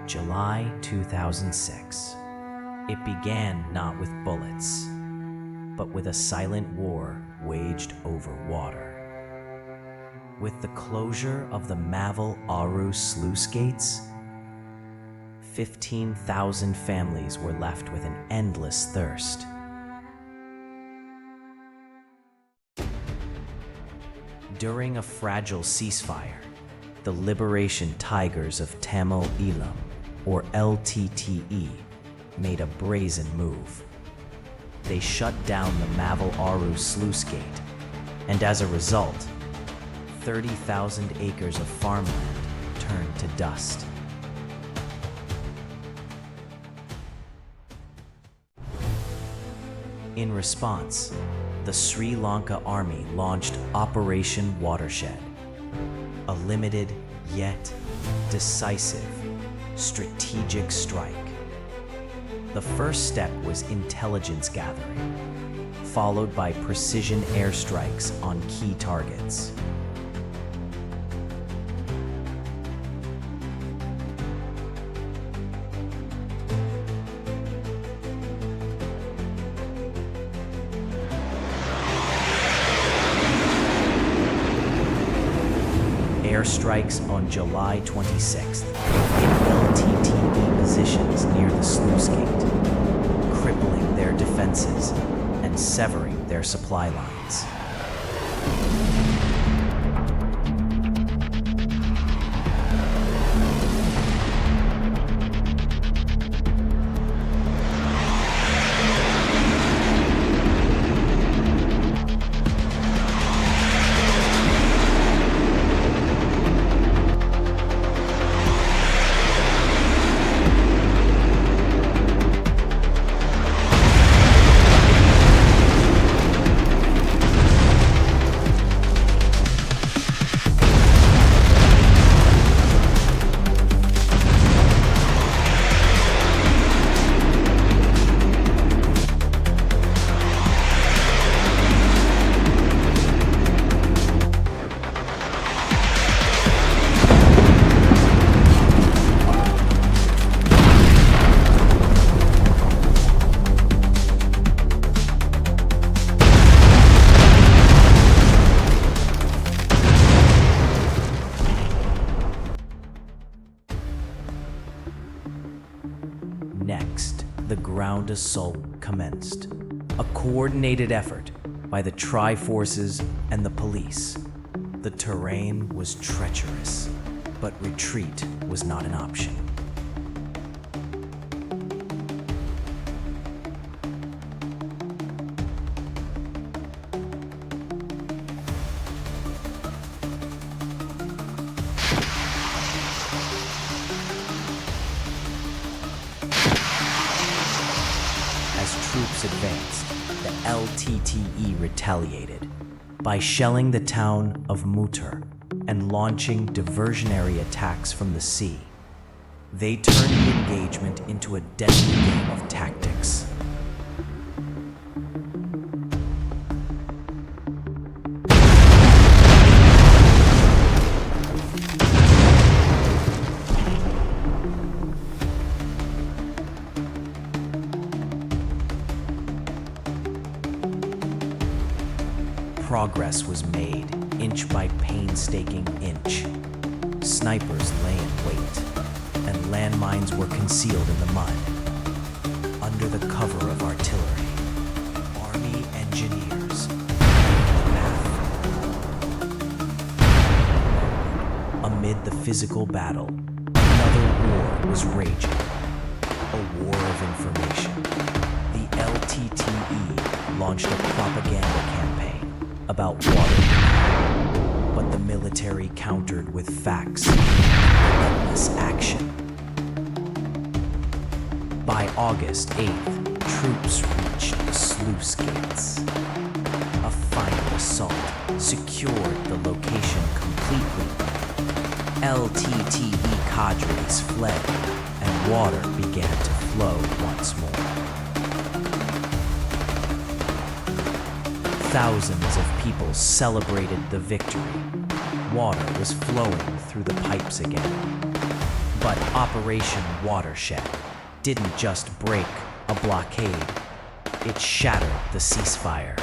July 2006. It began not with bullets, but with a silent war waged over water. With the closure of the Mavil Aru sluice gates, 15,000 families were left with an endless thirst. During a fragile ceasefire, the Liberation Tigers of Tamil Eelam, or LTTE, made a brazen move. They shut down the Mavil Aru sluice gate, and as a result, 30,000 acres of farmland turned to dust. In response, the Sri Lanka army launched Operation Watershed, a limited yet decisive strategic strike. The first step was intelligence gathering, followed by precision airstrikes on key targets. Airstrikes on July 26th hit LTTE positions near the sluice gate, crippling their defenses and severing their supply lines. Next, the ground assault commenced, a coordinated effort by the Tri-Forces and the police. The terrain was treacherous, but retreat was not an option. As troops advanced, the LTTE retaliated by shelling the town of Mutar and launching diversionary attacks from the sea. They turned the engagement into a deadly game of tactics. Progress was made, inch by painstaking inch. Snipers lay in wait, and landmines were concealed in the mud. Under the cover of artillery, army engineers amid the physical battle, another war was raging. A war of information. The LTTE launched a propaganda campaign about water, but the military countered with facts and relentless action. By August 8th, troops reached the sluice gates. A final assault secured the location completely. LTTE cadres fled, and water began to flow once more. Thousands of people celebrated the victory. Water was flowing through the pipes again. But Operation Watershed didn't just break a blockade, it shattered the ceasefire.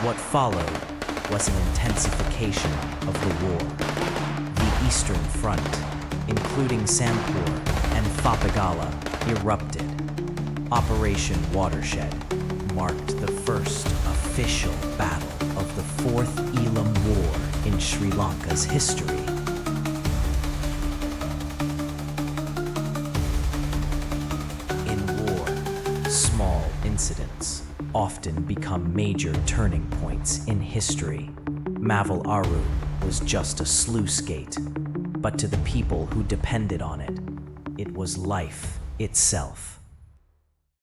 What followed was an intensification of the war. The Eastern Front, including Sampur and Fapagala, erupted. Operation Watershed marked the first official battle of the Fourth Elam War in Sri Lanka's history. In war, small incidents often become major turning points in history. Mavil Aru was just a sluice gate, but to the people who depended on it, it was life itself.